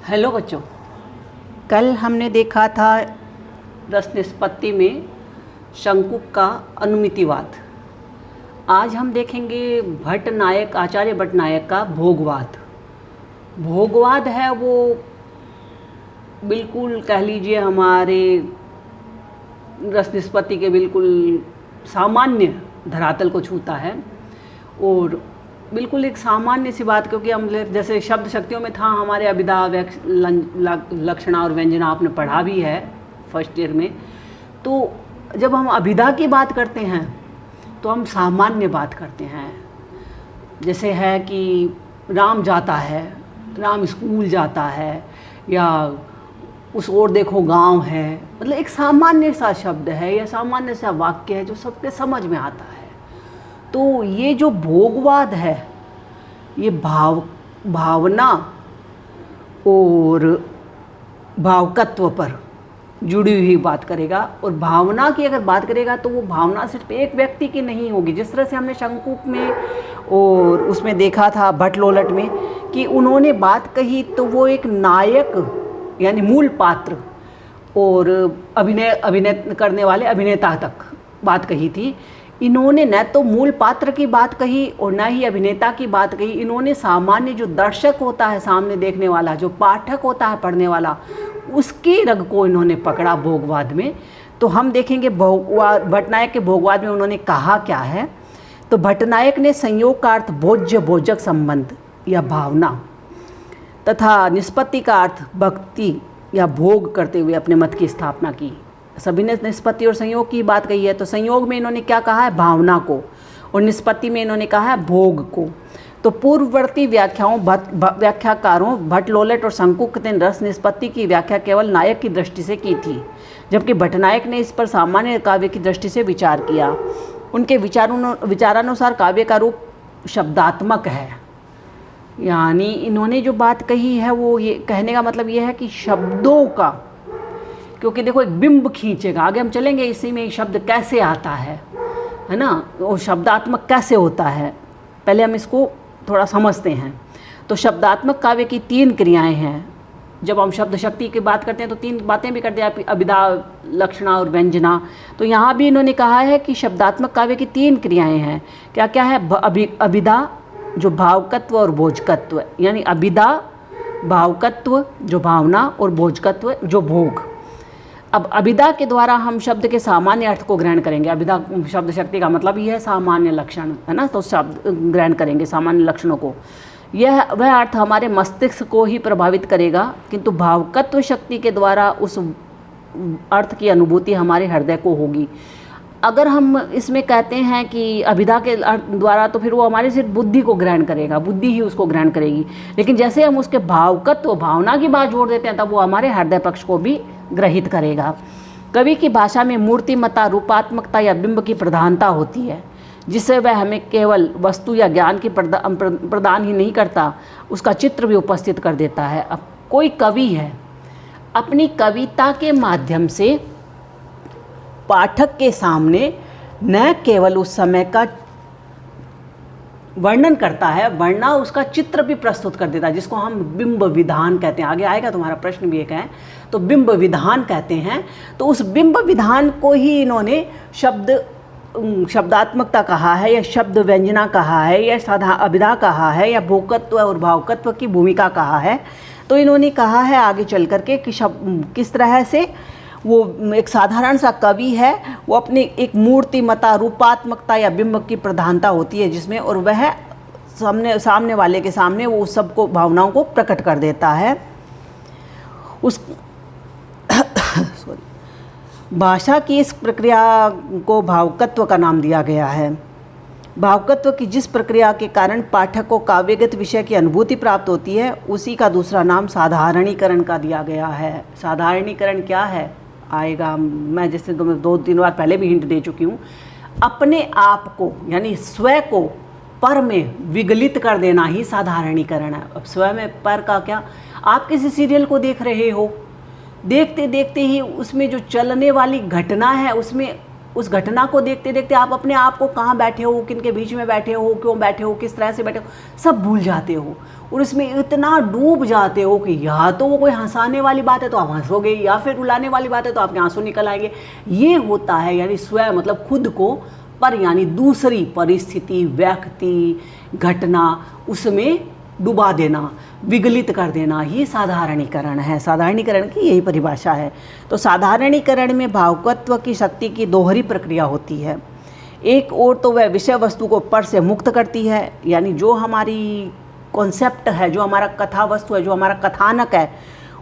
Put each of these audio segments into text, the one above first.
Hello बच्चों, कल हमने देखा था रस निष्पत्ति में शंकुक का अनुमितिवाद। आज हम देखेंगे आचार्य भट्टनायक का भोगवाद। भोगवाद है वो बिल्कुल कह लीजिए हमारे रस निष्पत्ति के बिल्कुल सामान्य धरातल को छूता है और बिल्कुल एक सामान्य सी बात, क्योंकि हम जैसे शब्द शक्तियों में था हमारे अभिधा लक्षणा और व्यंजना आपने पढ़ा भी है फर्स्ट ईयर में। तो जब हम अभिधा की बात करते हैं तो हम सामान्य बात करते हैं, जैसे है कि राम जाता है, राम स्कूल जाता है, या उस ओर देखो गांव है। मतलब एक सामान्य सा शब्द है या सामान्य सा वाक्य है जो सबके समझ में आता है। तो ये जो भोगवाद है ये भावना और भावकत्व पर जुड़ी हुई बात करेगा। और भावना की अगर बात करेगा तो वो भावना सिर्फ एक व्यक्ति की नहीं होगी। जिस तरह से हमने शंकुक में और उसमें देखा था भट्टलोलट में कि उन्होंने बात कही तो वो एक नायक यानी मूल पात्र और अभिनय करने वाले अभिनेता तक बात कही थी। इन्होंने न तो मूल पात्र की बात कही और न ही अभिनेता की बात कही। इन्होंने सामान्य जो दर्शक होता है, सामने देखने वाला, जो पाठक होता है पढ़ने वाला, उसके रंग को इन्होंने पकड़ा भोगवाद में। तो हम देखेंगे भट्टनायक के भोगवाद में उन्होंने कहा क्या है। तो भट्टनायक ने संयोग का अर्थ भोज्य भोजक संबंध या भावना तथा निष्पत्ति का अर्थ भक्ति या भोग करते हुए अपने मत की स्थापना की। सभी ने निष्पत्ति और संयोग की बात कही है। तो संयोग में इन्होंने क्या कहा है, भावना को, और निष्पत्ति में इन्होंने कहा है भोग को। तो पूर्ववर्ती व्याख्याकारों भट्टलोलट और शंकुक ने रस निष्पत्ति की व्याख्या केवल नायक की दृष्टि से की थी, जबकि भट्टनायक ने इस पर सामान्य काव्य की दृष्टि से विचार किया। उनके विचारानुसार काव्य का रूप शब्दात्मक है। यानी इन्होंने जो बात कही है वो ये कहने का मतलब ये है कि शब्दों का, क्योंकि देखो एक बिंब खींचेगा, आगे हम चलेंगे इसी में शब्द कैसे आता है ना, और शब्दात्मक कैसे होता है, पहले हम इसको थोड़ा समझते हैं। तो शब्दात्मक काव्य की 3 क्रियाएं हैं। जब हम शब्द शक्ति की बात करते हैं तो 3 बातें भी करते हैं, अभिधा, लक्षणा और व्यंजना। तो यहाँ भी इन्होंने कहा है कि शब्दात्मक काव्य की 3 क्रियाएं हैं। क्या क्या है, अभिधा जो भावकत्व और भोजकत्व, यानी अभिधा भावकत्व जो भावना और भोजकत्व जो भोग। अब अभिधा के द्वारा हम शब्द के सामान्य अर्थ को ग्रहण करेंगे। अभिधा शब्द शक्ति का मतलब ये है सामान्य लक्षण, है ना। तो शब्द ग्रहण करेंगे सामान्य लक्षणों को। यह वह अर्थ हमारे मस्तिष्क को ही प्रभावित करेगा, किंतु भावकत्व शक्ति के द्वारा उस अर्थ की अनुभूति हमारे हृदय को होगी। अगर हम इसमें कहते हैं कि अभिधा के द्वारा, तो फिर वो हमारे सिर्फ बुद्धि को ग्रहण करेगा, बुद्धि ही उसको ग्रहण करेगी। लेकिन जैसे हम उसके भावकत्व भावना की बात जोड़ देते हैं तब वो हमारे हृदय पक्ष को भी ग्रहित करेगा। कवि की भाषा में मूर्तिमता, रूपात्मकता या बिंब की प्रधानता होती है, जिससे वह हमें केवल वस्तु या ज्ञान की प्रदान ही नहीं करता, उसका चित्र भी उपस्थित कर देता है। अब कोई कवि है, अपनी कविता के माध्यम से पाठक के सामने न केवल उस समय का वर्णन करता है, वरना उसका चित्र भी प्रस्तुत कर देता है, जिसको हम बिंब विधान कहते हैं। आगे आएगा तुम्हारा प्रश्न भी एक है, तो बिंब विधान कहते हैं। तो उस बिंब विधान को ही इन्होंने शब्दात्मकता कहा है, या शब्द व्यंजना कहा है, या साधा अभिधा कहा है, या भोगकत्व और भावकत्व की भूमिका कहा है। तो इन्होंने कहा है आगे चल करके कि किस तरह से वो एक साधारण सा कवि है, वो अपनी एक मूर्तिमता, रूपात्मकता या बिंब की प्रधानता होती है जिसमें, और वह सामने वाले के सामने वो सबको भावनाओं को प्रकट कर देता है। उस भाषा की इस प्रक्रिया को भावकत्व का नाम दिया गया है। भावकत्व की जिस प्रक्रिया के कारण पाठक को काव्यगत विषय की अनुभूति प्राप्त होती है, उसी का दूसरा नाम साधारणीकरण का दिया गया है। साधारणीकरण क्या है आएगा, मैं जैसे तुम्हें 2-3 बार पहले भी हिंट दे चुकी हूँ। अपने आप को यानी स्व को पर में विगलित कर देना ही साधारणीकरण है। अब स्व में पर का क्या, आप किसी सीरियल को देख रहे हो, देखते देखते ही उसमें जो चलने वाली घटना है उसमें उस घटना को देखते देखते आप अपने आप को कहाँ बैठे हो, किन के बीच में बैठे हो, क्यों बैठे हो, किस तरह से बैठे हो, सब भूल जाते हो और इसमें इतना डूब जाते हो कि या तो वो कोई हंसाने वाली बात है तो आप हंसोगे, या फिर रुलाने वाली बात है तो आपके आंसू निकल आएंगे। ये होता है यानी स्वयं मतलब खुद को, पर यानी दूसरी परिस्थिति, व्यक्ति, घटना उसमें डुबा देना, विगलित कर देना, ये साधारणीकरण है। साधारणीकरण की यही परिभाषा है। तो साधारणीकरण में भावुकत्व की शक्ति की दोहरी प्रक्रिया होती है। एक ओर तो वह विषय वस्तु को पर से मुक्त करती है, यानी जो हमारी कॉन्सेप्ट है, जो हमारा कथा वस्तु है, जो हमारा कथानक है,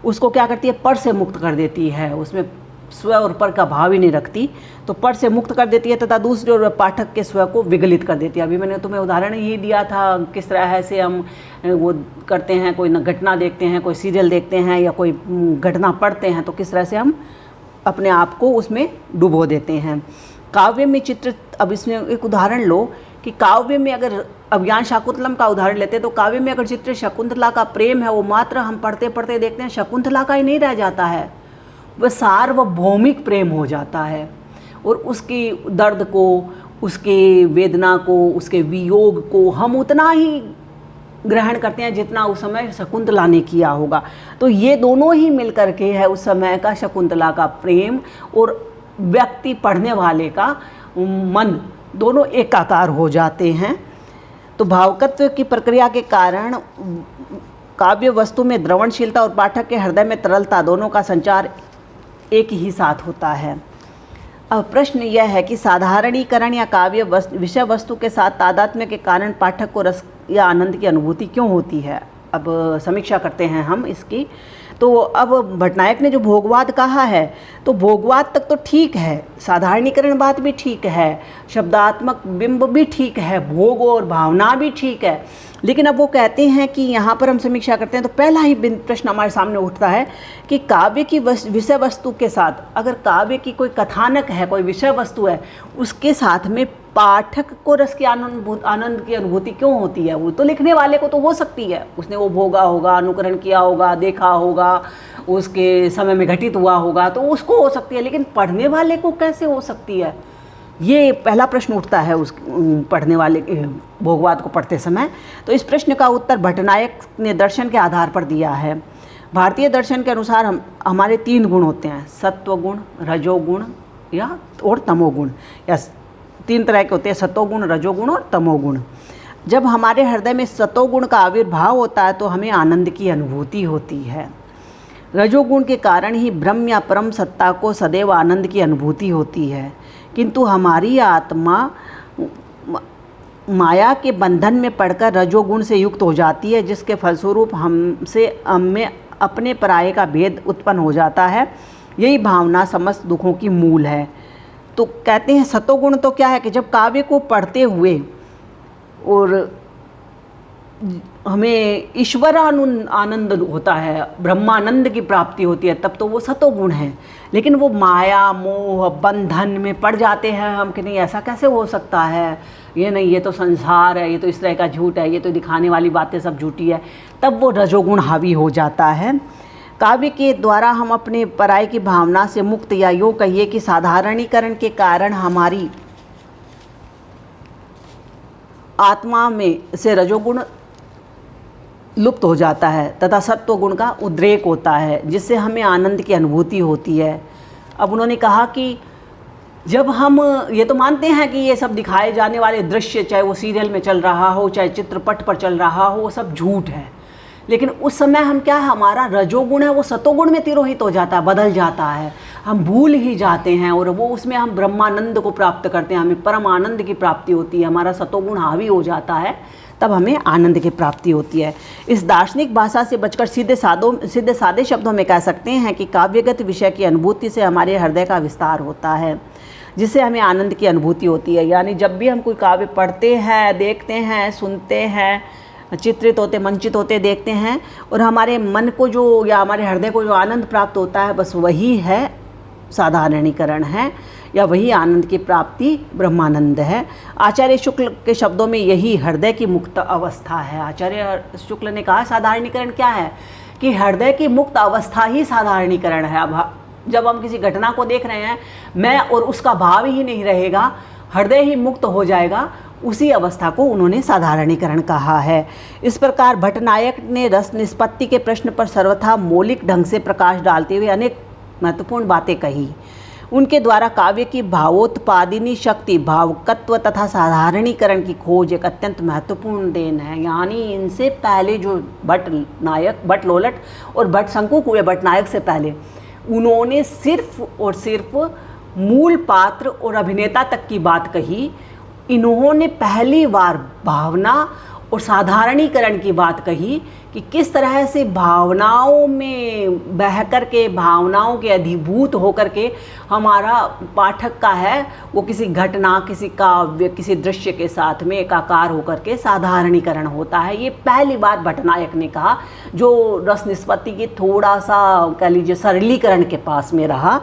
उसको क्या करती है, पर से मुक्त कर देती है, उसमें स्व और पर का भाव ही नहीं रखती, तो पर से मुक्त कर देती है तथा दूसरी ओर पाठक के स्व को विगलित कर देती है। अभी मैंने तुम्हें उदाहरण ही दिया था किस तरह से हम वो करते हैं, कोई घटना देखते हैं, कोई सीरियल देखते हैं या कोई घटना पढ़ते हैं, तो किस तरह से हम अपने आप को उसमें डुबो देते हैं। काव्य में चित्र, अब इसमें एक उदाहरण लो कि काव्य में अगर अभिज्ञान शाकुंतलम का उदाहरण लेते हैं तो काव्य में अगर चित्र शकुंतला का प्रेम है, वो मात्र हम पढ़ते पढ़ते देखते हैं शकुंतला का ही नहीं रह जाता है, वह सार्वभौमिक प्रेम हो जाता है और उसकी दर्द को, उसके वेदना को, उसके वियोग को हम उतना ही ग्रहण करते हैं जितना उस समय शकुंतला ने किया होगा। तो ये दोनों ही मिलकर के है उस समय का शकुंतला का प्रेम और व्यक्ति पढ़ने वाले का मन, दोनों एकाकार हो जाते हैं। तो भावुकत्व की प्रक्रिया के कारण काव्य वस्तु में द्रवणशीलता और पाठक के हृदय में तरलता, दोनों का संचार एक ही साथ होता है। अब प्रश्न यह है कि साधारणीकरण या काव्य विषय वस्तु के साथ तादात्म्य के कारण पाठक को रस या आनंद की अनुभूति क्यों होती है। अब समीक्षा करते हैं हम इसकी। तो अब भट्टनायक ने जो भोगवाद कहा है, तो भोगवाद तक तो ठीक है, साधारणीकरण बात भी ठीक है, शब्दात्मक बिंब भी ठीक है, भोग और भावना भी ठीक है, लेकिन अब वो कहते हैं कि यहाँ पर हम समीक्षा करते हैं तो पहला ही प्रश्न हमारे सामने उठता है कि काव्य की विषय वस्तु के साथ, अगर काव्य की कोई कथानक है, कोई विषय वस्तु है, उसके साथ में पाठक को रस की आनंद की अनुभूति क्यों होती है। वो तो लिखने वाले को तो हो सकती है, उसने वो भोगा होगा, अनुकरण किया होगा, देखा होगा, उसके समय में घटित हुआ होगा, तो उसको हो सकती है, लेकिन पढ़ने वाले को कैसे हो सकती है। ये पहला प्रश्न उठता है उस पढ़ने वाले भोगवाद को पढ़ते समय। तो इस प्रश्न का उत्तर भट्टनायक ने दर्शन के आधार पर दिया है। भारतीय दर्शन के अनुसार हमारे 3 गुण होते हैं, सत्वगुण, रजोगुण या और तमोगुण, या 3 तरह के होते हैं, सतोगुण, रजोगुण और तमोगुण। जब हमारे हृदय में सतोगुण का आविर्भाव होता है तो हमें आनंद की अनुभूति होती है। रजोगुण के कारण ही ब्रह्म या परम सत्ता को सदैव आनंद की अनुभूति होती है, किंतु हमारी आत्मा माया के बंधन में पड़कर रजोगुण से युक्त हो जाती है, जिसके फलस्वरूप हमें अपने पराये का भेद उत्पन्न हो जाता है। यही भावना समस्त दुखों की मूल है। तो कहते हैं सतोगुण तो क्या है कि जब काव्य को पढ़ते हुए और हमें ईश्वर आनंद होता है, ब्रह्मानंद की प्राप्ति होती है, तब तो वो सतोगुण है। लेकिन वो माया, मोह, बंधन में पड़ जाते हैं हम कि नहीं ऐसा कैसे हो सकता है, ये नहीं, ये तो संसार है, ये तो इस तरह का झूठ है, ये तो दिखाने वाली बातें सब झूठी है, तब वो रजोगुण हावी हो जाता है। काव्य के द्वारा हम अपने पराये की भावना से मुक्त, या यूँ कहिए कि साधारणीकरण के कारण हमारी आत्मा में से रजोगुण लुप्त हो जाता है तथा सत्वगुण का उद्रेक होता है, जिससे हमें आनंद की अनुभूति होती है। अब उन्होंने कहा कि जब हम ये तो मानते हैं कि ये सब दिखाए जाने वाले दृश्य, चाहे वो सीरियल में चल रहा हो, चाहे चित्रपट पर चल रहा हो, वो सब झूठ है, लेकिन उस समय हम क्या है, हमारा रजोगुण है वो सतोगुण में तिरोहित हो जाता है, बदल जाता है, हम भूल ही जाते हैं और वो उसमें हम ब्रह्मानंद को प्राप्त करते हैं, हमें परम आनंद की प्राप्ति होती है, हमारा सतोगुण हावी हो जाता है, तब हमें आनंद की प्राप्ति होती है। इस दार्शनिक भाषा से बचकर सीधे सादे शब्दों में कह सकते हैं कि काव्यगत विषय की अनुभूति से हमारे हृदय का विस्तार होता है, जिससे हमें आनंद की अनुभूति होती है। यानी जब भी हम कोई काव्य पढ़ते हैं, देखते हैं, सुनते हैं, चित्रित होते, मंचित होते देखते हैं, और हमारे मन को जो या हमारे हृदय को जो आनंद प्राप्त होता है, बस वही है साधारणीकरण है, या वही आनंद की प्राप्ति ब्रह्मानंद है। आचार्य शुक्ल के शब्दों में यही हृदय की मुक्त अवस्था है। आचार्य शुक्ल ने कहा साधारणीकरण क्या है कि हृदय की मुक्त अवस्था ही साधारणीकरण है। अब जब हम किसी घटना को देख रहे हैं, मैं और उसका भाव ही नहीं रहेगा, हृदय ही मुक्त हो जाएगा, उसी अवस्था को उन्होंने साधारणीकरण कहा है। इस प्रकार भट्टनायक ने रस निष्पत्ति के प्रश्न पर सर्वथा मौलिक ढंग से प्रकाश डालते हुए अनेक महत्वपूर्ण बातें कही। उनके द्वारा काव्य की भावोत्पादिनी शक्ति, भावकत्व तथा साधारणीकरण की खोज एक अत्यंत महत्वपूर्ण देन है। यानी इनसे पहले जो भट्ट लोलट और भट्ट शंकु हुए, भट्टनायक से पहले, उन्होंने सिर्फ और सिर्फ मूल पात्र और अभिनेता तक की बात कही। इन्होंने पहली बार भावना और साधारणीकरण की बात कही कि किस तरह से भावनाओं में बह कर के, भावनाओं के अधिभूत होकर के हमारा पाठक का है वो किसी घटना, किसी काव्य, किसी दृश्य के साथ में एकाकार होकर के साधारणीकरण होता है। ये पहली बार भट्टनायक ने कहा, जो रस निष्पत्ति के थोड़ा सा कह लीजिए सरलीकरण के पास में रहा।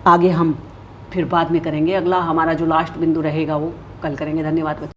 आगे हम फिर बाद में करेंगे, अगला हमारा जो लास्ट बिंदु रहेगा वो कल करेंगे। धन्यवाद।